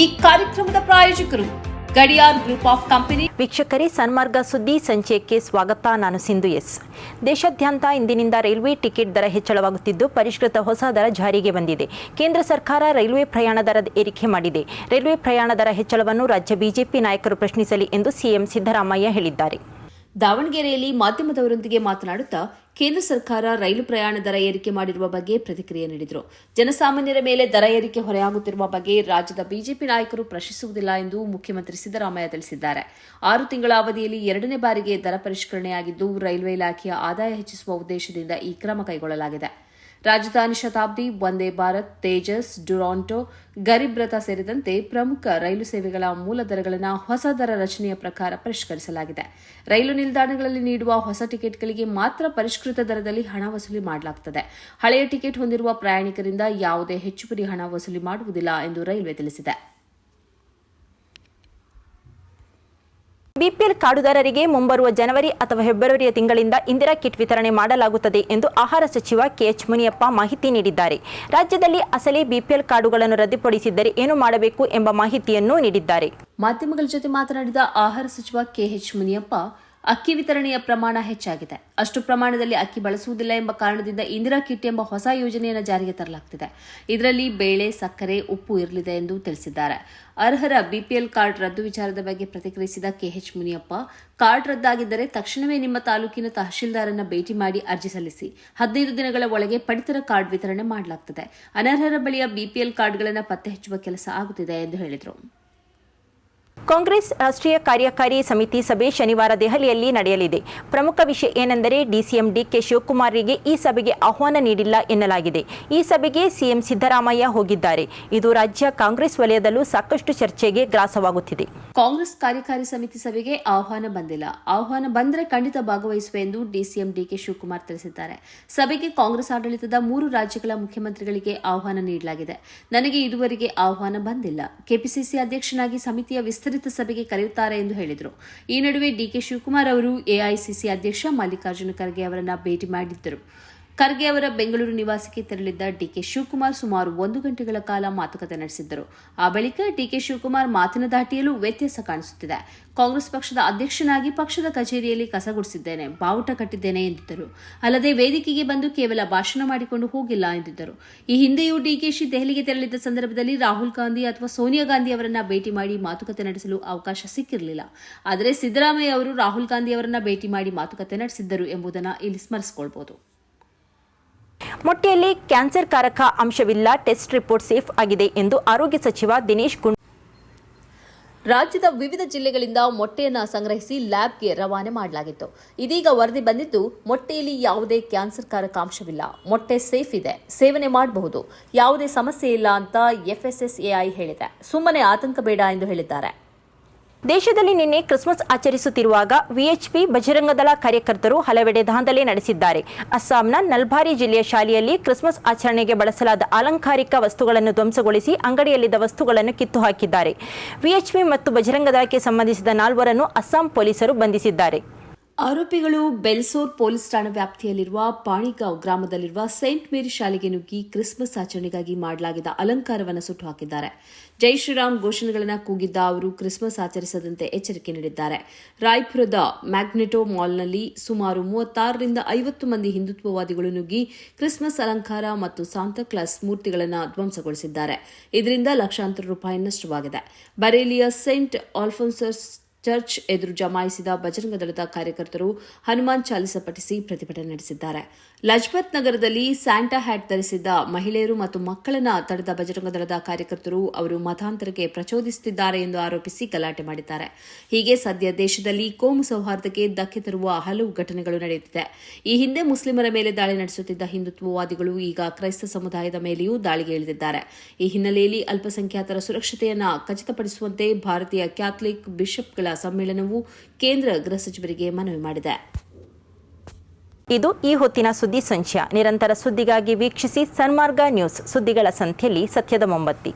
ಈ ಕಾರ್ಯಕ್ರಮದ ಪ್ರಾಯೋಜಕರು ಗಡಿಯಾರ್ ಗ್ರೂಪ್ ಆಫ್ ಕಂಪನಿ. ವೀಕ್ಷಕರೇ, ಸನ್ಮಾರ್ಗ ಸುದ್ದಿ ಸಂಚಯಕ್ಕೆ ಸ್ವಾಗತ. ನಾನು ಸಿಂಧು ಎಸ್. ದೇಶಾದ್ಯಂತ ಇಂದಿನಿಂದ ರೈಲ್ವೆ ಟಿಕೆಟ್ ದರ ಹೆಚ್ಚಳವಾಗುತ್ತಿದ್ದು, ಪರಿಷ್ಕೃತ ಹೊಸ ದರ ಜಾರಿಗೆ ಬಂದಿದೆ. ಕೇಂದ್ರ ಸರ್ಕಾರ ರೈಲ್ವೆ ಪ್ರಯಾಣ ದರ ಏರಿಕೆ ಮಾಡಿದೆ. ರೈಲ್ವೆ ಪ್ರಯಾಣ ದರ ಹೆಚ್ಚಳವನ್ನು ರಾಜ್ಯ ಬಿಜೆಪಿ ನಾಯಕರು ಪ್ರಶ್ನಿಸಲಿ ಎಂದು ಸಿಎಂ ಸಿದ್ದರಾಮಯ್ಯ ಹೇಳಿದ್ದಾರೆ. ದಾವಣಗೆರೆಯಲ್ಲಿ ಮಾಧ್ಯಮದವರೊಂದಿಗೆ ಮಾತನಾಡುತ್ತಾ ಕೇಂದ್ರ ಸರ್ಕಾರ ರೈಲು ಪ್ರಯಾಣ ದರ ಏರಿಕೆ ಮಾಡಿರುವ ಬಗ್ಗೆ ಪ್ರತಿಕ್ರಿಯೆ ನೀಡಿದರು. ಜನಸಾಮಾನ್ಯರ ಮೇಲೆ ದರ ಏರಿಕೆ ಹೊರೆಯಾಗುತ್ತಿರುವ ಬಗ್ಗೆ ರಾಜ್ಯದ ಬಿಜೆಪಿ ನಾಯಕರು ಪ್ರಶ್ನಿಸುವುದಿಲ್ಲ ಎಂದು ಮುಖ್ಯಮಂತ್ರಿ ಸಿದ್ದರಾಮಯ್ಯ ತಿಳಿಸಿದ್ದಾರೆ. 6 ತಿಂಗಳ ಅವಧಿಯಲ್ಲಿ 2ನೇ ಬಾರಿಗೆ ದರ ಪರಿಷ್ಕರಣೆಯಾಗಿದ್ದು, ರೈಲ್ವೆ ಇಲಾಖೆಯ ಆದಾಯ ಹೆಚ್ಚಿಸುವ ಉದ್ದೇಶದಿಂದ ಈ ಕ್ರಮ ಕೈಗೊಳ್ಳಲಾಗಿದೆ. ರಾಜಧಾನಿ ಶತಾಬ್ದಿ, ವಂದೇ ಭಾರತ್, ತೇಜಸ್, ಡುರಾಂಟೊ, ಗರೀಬ್ ರಥ ಸೇರಿದಂತೆ ಪ್ರಮುಖ ರೈಲು ಸೇವೆಗಳ ಮೂಲ ದರಗಳನ್ನು ಹೊಸ ದರ ರಚನೆಯ ಪ್ರಕಾರ ಪರಿಷ್ಕರಿಸಲಾಗಿದೆ. ರೈಲು ನಿಲ್ದಾಣಗಳಲ್ಲಿ ನೀಡುವ ಹೊಸ ಟಿಕೆಟ್ಗಳಿಗೆ ಮಾತ್ರ ಪರಿಷ್ಕೃತ ದರದಲ್ಲಿ ಹಣ ವಸೂಲಿ ಮಾಡಲಾಗುತ್ತದೆ. ಹಳೆಯ ಟಿಕೆಟ್ ಹೊಂದಿರುವ ಪ್ರಯಾಣಿಕರಿಂದ ಯಾವುದೇ ಹೆಚ್ಚುವರಿ ಹಣ ವಸೂಲಿ ಮಾಡುವುದಿಲ್ಲ ಎಂದು ರೈಲ್ವೆ ತಿಳಿಸಿದೆ. ಬಿಪಿಎಲ್ ಕಾರ್ಡುದಾರರಿಗೆ ಮುಂಬರುವ ಜನವರಿ ಅಥವಾ ಫೆಬ್ರವರಿಯ ತಿಂಗಳಿಂದ ಇಂದಿರಾ ಕಿಟ್ ವಿತರಣೆ ಮಾಡಲಾಗುತ್ತದೆ ಎಂದು ಆಹಾರ ಸಚಿವ ಕೆಎಚ್ ಮುನಿಯಪ್ಪ ಮಾಹಿತಿ ನೀಡಿದ್ದಾರೆ. ರಾಜ್ಯದಲ್ಲಿ ಅಸಲಿ ಬಿಪಿಎಲ್ ಕಾರ್ಡುಗಳನ್ನು ರದ್ದುಪಡಿಸಿದ್ದರೆ ಏನು ಮಾಡಬೇಕು ಎಂಬ ಮಾಹಿತಿಯನ್ನು ನೀಡಿದ್ದಾರೆ. ಮಾಧ್ಯಮಗಳ ಜೊತೆ ಮಾತನಾಡಿದ ಆಹಾರ ಸಚಿವ ಕೆಎಚ್ ಮುನಿಯಪ್ಪ, ಅಕ್ಕಿ ವಿತರಣೆಯ ಪ್ರಮಾಣ ಹೆಚ್ಚಾಗಿದೆ. ಅಷ್ಟು ಪ್ರಮಾಣದಲ್ಲಿ ಅಕ್ಕಿ ಬಳಸುವುದಿಲ್ಲ ಎಂಬ ಕಾರಣದಿಂದ ಇಂದಿರಾ ಕಿಟ್ ಎಂಬ ಹೊಸ ಯೋಜನೆಯನ್ನು ಜಾರಿಗೆ ತರಲಾಗುತ್ತಿದೆ. ಇದರಲ್ಲಿ ಬೇಳೆ, ಸಕ್ಕರೆ, ಉಪ್ಪು ಇರಲಿದೆ ಎಂದು ತಿಳಿಸಿದ್ದಾರೆ. ಅರ್ಹರ ಬಿಪಿಎಲ್ ಕಾರ್ಡ್ ರದ್ದು ವಿಚಾರದ ಬಗ್ಗೆ ಪ್ರತಿಕ್ರಿಯಿಸಿದ ಕೆಎಚ್ ಮುನಿಯಪ್ಪ, ಕಾರ್ಡ್ ರದ್ದಾಗಿದ್ದರೆ ತಕ್ಷಣವೇ ನಿಮ್ಮ ತಾಲೂಕಿನ ತಹಶೀಲ್ದಾರನ್ನ ಭೇಟಿ ಮಾಡಿ ಅರ್ಜಿ ಸಲ್ಲಿಸಿ. 15 ದಿನಗಳ ಒಳಗೆ ಪಡಿತರ ಕಾರ್ಡ್ ವಿತರಣೆ ಮಾಡಲಾಗುತ್ತದೆ. ಅನರ್ಹರ ಬಳಿಯ ಬಿಪಿಎಲ್ ಕಾರ್ಡ್ಗಳನ್ನು ಪತ್ತೆ ಹಚ್ಚುವ ಕೆಲಸ ಆಗುತ್ತಿದೆ ಎಂದು ಹೇಳಿದರು. ಕಾಂಗ್ರೆಸ್ ರಾಷ್ಟ್ರೀಯ ಕಾರ್ಯಕಾರಿ ಸಮಿತಿ ಸಭೆ ಶನಿವಾರ ದೆಹಲಿಯಲ್ಲಿ ನಡೆಯಲಿದೆ. ಪ್ರಮುಖ ವಿಷಯ ಏನೆಂದರೆ, ಡಿಸಿಎಂ ಡಿಕೆ ಶಿವಕುಮಾರ್ರಿಗೆ ಈ ಸಭೆಗೆ ಆಹ್ವಾನ ನೀಡಿಲ್ಲ ಎನ್ನಲಾಗಿದೆ. ಈ ಸಭೆಗೆ ಸಿಎಂ ಸಿದ್ದರಾಮಯ್ಯ ಹೋಗಿದ್ದಾರೆ. ಇದು ರಾಜ್ಯ ಕಾಂಗ್ರೆಸ್ ವಲಯದಲ್ಲೂ ಸಾಕಷ್ಟು ಚರ್ಚೆಗೆ ಗ್ರಾಸವಾಗುತ್ತಿದೆ. ಕಾಂಗ್ರೆಸ್ ಕಾರ್ಯಕಾರಿ ಸಮಿತಿ ಸಭೆಗೆ ಆಹ್ವಾನ ಬಂದಿಲ್ಲ. ಆಹ್ವಾನ ಬಂದರೆ ಖಂಡಿತ ಭಾಗವಹಿಸುವೆ ಎಂದು ಡಿಸಿಎಂ ಡಿಕೆ ಶಿವಕುಮಾರ್ ತಿಳಿಸಿದ್ದಾರೆ. ಸಭೆಗೆ ಕಾಂಗ್ರೆಸ್ ಆಡಳಿತದ 3 ರಾಜ್ಯಗಳ ಮುಖ್ಯಮಂತ್ರಿಗಳಿಗೆ ಆಹ್ವಾನ ನೀಡಲಾಗಿದೆ. ನನಗೆ ಇದುವರೆಗೆ ಆಹ್ವಾನ ಬಂದಿಲ್ಲ. ಕೆಪಿಸಿಸಿ ಅಧ್ಯಕ್ಷನಾಗಿ ಸಮಿತಿಯ ವಿಸ್ತರಿತ ಸಭೆಗೆ ಕರೆಯುತ್ತಾರೆ ಎಂದು ಹೇಳಿದರು. ಈ ನಡುವೆ ಡಿಕೆ ಶಿವಕುಮಾರ್ ಅವರು ಎಐಸಿಸಿ ಅಧ್ಯಕ್ಷ ಮಲ್ಲಿಕಾರ್ಜುನ ಖರ್ಗೆ ಅವರನ್ನ ಭೇಟಿ ಮಾಡಿದ್ದರು. ಖರ್ಗೆ ಅವರ ಬೆಂಗಳೂರು ನಿವಾಸಕ್ಕೆ ತೆರಳಿದ್ದ ಡಿಕೆ ಶಿವಕುಮಾರ್ ಸುಮಾರು 1 ಗಂಟೆಗಳ ಕಾಲ ಮಾತುಕತೆ ನಡೆಸಿದ್ದರು. ಆ ಬಳಿಕ ಡಿಕೆ ಶಿವಕುಮಾರ್ ಮಾತಿನ ದಾಟಿಯಲ್ಲೂ ವ್ಯತ್ಯಾಸ ಕಾಣಿಸುತ್ತಿದೆ. ಕಾಂಗ್ರೆಸ್ ಪಕ್ಷದ ಅಧ್ಯಕ್ಷನಾಗಿ ಪಕ್ಷದ ಕಚೇರಿಯಲ್ಲಿ ಕಸಗುಡಿಸಿದ್ದೇನೆ, ಬಾವುಟ ಕಟ್ಟಿದ್ದೇನೆ ಎಂದಿದ್ದರು. ಅಲ್ಲದೆ ವೇದಿಕೆಗೆ ಬಂದು ಕೇವಲ ಭಾಷಣ ಮಾಡಿಕೊಂಡು ಹೋಗಿಲ್ಲ ಎಂದಿದ್ದರು. ಈ ಹಿಂದೆಯೂ ಡಿಕೆಶಿ ದೆಹಲಿಗೆ ತೆರಳಿದ್ದ ಸಂದರ್ಭದಲ್ಲಿ ರಾಹುಲ್ ಗಾಂಧಿ ಅಥವಾ ಸೋನಿಯಾ ಗಾಂಧಿ ಅವರನ್ನ ಭೇಟಿ ಮಾಡಿ ಮಾತುಕತೆ ನಡೆಸಲು ಅವಕಾಶ ಸಿಕ್ಕಿರಲಿಲ್ಲ. ಆದರೆ ಸಿದ್ದರಾಮಯ್ಯ ಅವರು ರಾಹುಲ್ ಗಾಂಧಿ ಅವರನ್ನ ಭೇಟಿ ಮಾಡಿ ಮಾತುಕತೆ ನಡೆಸಿದ್ದರು ಎಂಬುದನ್ನು ಇಲ್ಲಿ ಸ್ಮರಿಸಿಕೊಳ್ಳಬಹುದು. ಮೊಟ್ಟೆಯಲ್ಲಿ ಕ್ಯಾನ್ಸರ್ ಕಾರಕ ಅಂಶವಿಲ್ಲ, ಟೆಸ್ಟ್ ರಿಪೋರ್ಟ್ ಸೇಫ್ ಆಗಿದೆ ಎಂದು ಆರೋಗ್ಯ ಸಚಿವ ದಿನೇಶ್ ಗುಂಡೂರಾವ್ ರಾಜ್ಯದ ವಿವಿಧ ಜಿಲ್ಲೆಗಳಿಂದ ಮೊಟ್ಟೆಯನ್ನು ಸಂಗ್ರಹಿಸಿ ಲ್ಯಾಬ್ಗೆ ರವಾನೆ ಮಾಡಲಾಗಿತ್ತು. ಇದೀಗ ವರದಿ ಬಂದಿದ್ದು, ಮೊಟ್ಟೆಯಲ್ಲಿ ಯಾವುದೇ ಕ್ಯಾನ್ಸರ್ ಕಾರಕ ಅಂಶವಿಲ್ಲ, ಮೊಟ್ಟೆ ಸೇಫ್ ಇದೆ, ಸೇವನೆ ಮಾಡಬಹುದು, ಯಾವುದೇ ಸಮಸ್ಯೆ ಇಲ್ಲ ಅಂತ ಎಫ್ಎಸ್ಎಸ್ಎಐ ಹೇಳಿದೆ. ಸುಮ್ಮನೆ ಆತಂಕ ಬೇಡ ಎಂದು ಹೇಳಿದ್ದಾರೆ. ದೇಶದಲ್ಲಿ ನಿನ್ನೆ ಕ್ರಿಸ್ಮಸ್ ಆಚರಿಸುತ್ತಿರುವಾಗ ವಿಎಚ್ಪಿ ಬಜರಂಗದಳ ಕಾರ್ಯಕರ್ತರು ಹಲವೆಡೆ ದಾಂಧಲೆ ನಡೆಸಿದ್ದಾರೆ. ಅಸ್ಸಾಂನ ನಲ್ಬಾರಿ ಜಿಲ್ಲೆಯ ಶಾಲೆಯಲ್ಲಿ ಕ್ರಿಸ್ಮಸ್ ಆಚರಣೆಗೆ ಬಳಸಲಾದ ಅಲಂಕಾರಿಕ ವಸ್ತುಗಳನ್ನು ಧ್ವಂಸಗೊಳಿಸಿ ಅಂಗಡಿಯಲ್ಲಿದ್ದ ವಸ್ತುಗಳನ್ನು ಕಿತ್ತು ಹಾಕಿದ್ದಾರೆ. ವಿಎಚ್ಪಿ ಮತ್ತು ಬಜರಂಗದಳಕ್ಕೆ ಸಂಬಂಧಿಸಿದ 4ವರನ್ನು ಅಸ್ಸಾಂ ಪೊಲೀಸರು ಬಂಧಿಸಿದ್ದಾರೆ. ಆರೋಪಿಗಳು ಬೆಲ್ಸೋರ್ ಪೊಲೀಸ್ ಠಾಣಾ ವ್ಯಾಪ್ತಿಯಲ್ಲಿರುವ ಪಾಣಿಗಾಂವ್ ಗ್ರಾಮದಲ್ಲಿರುವ ಸೇಂಟ್ ಮೇರಿ ಶಾಲೆಗೆ ನುಗ್ಗಿ ಕ್ರಿಸ್ಮಸ್ ಆಚರಣೆಗಾಗಿ ಮಾಡಲಾಗಿದ್ದ ಅಲಂಕಾರವನ್ನು ಸುಟ್ಟು ಹಾಕಿದ್ದಾರೆ. ಜೈ ಶ್ರೀರಾಮ್ ಘೋಷಣೆಗಳನ್ನು ಕೂಗಿದ್ದ ಅವರು ಕ್ರಿಸ್ಮಸ್ ಆಚರಿಸದಂತೆ ಎಚ್ಚರಿಕೆ ನೀಡಿದ್ದಾರೆ. ರಾಯ್ಪುರದ ಮ್ಯಾಗ್ನೆಟೋ ಮಾಲ್ನಲ್ಲಿ ಸುಮಾರು 36ರಿಂದ 50 ಮಂದಿ ಹಿಂದುತ್ವವಾದಿಗಳು ನುಗ್ಗಿ ಕ್ರಿಸ್ಮಸ್ ಅಲಂಕಾರ ಮತ್ತು ಸಾಂತಾಕ್ಲಾಸ್ ಮೂರ್ತಿಗಳನ್ನು ಧ್ವಂಸಗೊಳಿಸಿದ್ದಾರೆ. ಇದರಿಂದ ಲಕ್ಷಾಂತರ ರೂಪಾಯಿ ನಷ್ಟವಾಗಿದೆ. ಬರೇಲಿಯ ಸೇಂಟ್ ಆಲ್ಫೋನ್ಸಸ್ ಚರ್ಚ್ ಎದುರು ಜಮಾಯಿಸಿದ ಬಜರಂಗ ದಳದ ಕಾರ್ಯಕರ್ತರು ಹನುಮಾನ್ ಚಾಲಿಸ ಪಠಿಸಿ ಪ್ರತಿಭಟನೆ ನಡೆಸಿದ್ದಾರೆ. ಲಜ್ಪತ್ ನಗರದಲ್ಲಿ ಸ್ಯಾಂಟಾ ಹ್ಯಾಟ್ ಧರಿಸಿದ್ದ ಮಹಿಳೆಯರು ಮತ್ತು ಮಕ್ಕಳನ್ನು ತಡೆದ ಬಜರಂಗ ದಳದ ಕಾರ್ಯಕರ್ತರು ಅವರು ಮತಾಂತರಕ್ಕೆ ಪ್ರಚೋದಿಸುತ್ತಿದ್ದಾರೆ ಎಂದು ಆರೋಪಿಸಿ ಗಲಾಟೆ ಮಾಡಿದ್ದಾರೆ. ಹೀಗೆ ಸದ್ಯ ದೇಶದಲ್ಲಿ ಕೋಮು ಸೌಹಾರ್ದಕ್ಕೆ ಧಕ್ಕೆ ತರುವ ಹಲವು ಘಟನೆಗಳು ನಡೆಯುತ್ತಿದೆ. ಈ ಹಿಂದೆ ಮುಸ್ಲಿಮರ ಮೇಲೆ ದಾಳಿ ನಡೆಸುತ್ತಿದ್ದ ಹಿಂದುತ್ವವಾದಿಗಳು ಈಗ ಕ್ರೈಸ್ತ ಸಮುದಾಯದ ಮೇಲೆಯೂ ದಾಳಿಗೆ ಇಳಿದಿದ್ದಾರೆ. ಈ ಹಿನ್ನೆಲೆಯಲ್ಲಿ ಅಲ್ಪಸಂಖ್ಯಾತರ ಸುರಕ್ಷತೆಯನ್ನು ಖಚಿತಪಡಿಸುವಂತೆ ಭಾರತೀಯ ಕ್ಯಾಥಲಿಕ್ ಬಿಷಪ್ಗಳ ಸಮ್ಮೇಳನವು ಕೇಂದ್ರ ಗೃಹ ಸಚಿವರಿಗೆ ಮನವಿ ಮಾಡಿದೆ. ಇದು ಈ ಹೊತ್ತಿನ ಸುದ್ದಿ ಸಂಚಯ. ನಿರಂತರ ಸುದ್ದಿಗಾಗಿ ವೀಕ್ಷಿಸಿ ಸನ್ಮಾರ್ಗ ನ್ಯೂಸ್, ಸುದ್ದಿಗಳ ಸಂತೆಯಲ್ಲಿ ಸತ್ಯದ ಮೊಂಬತ್ತಿ.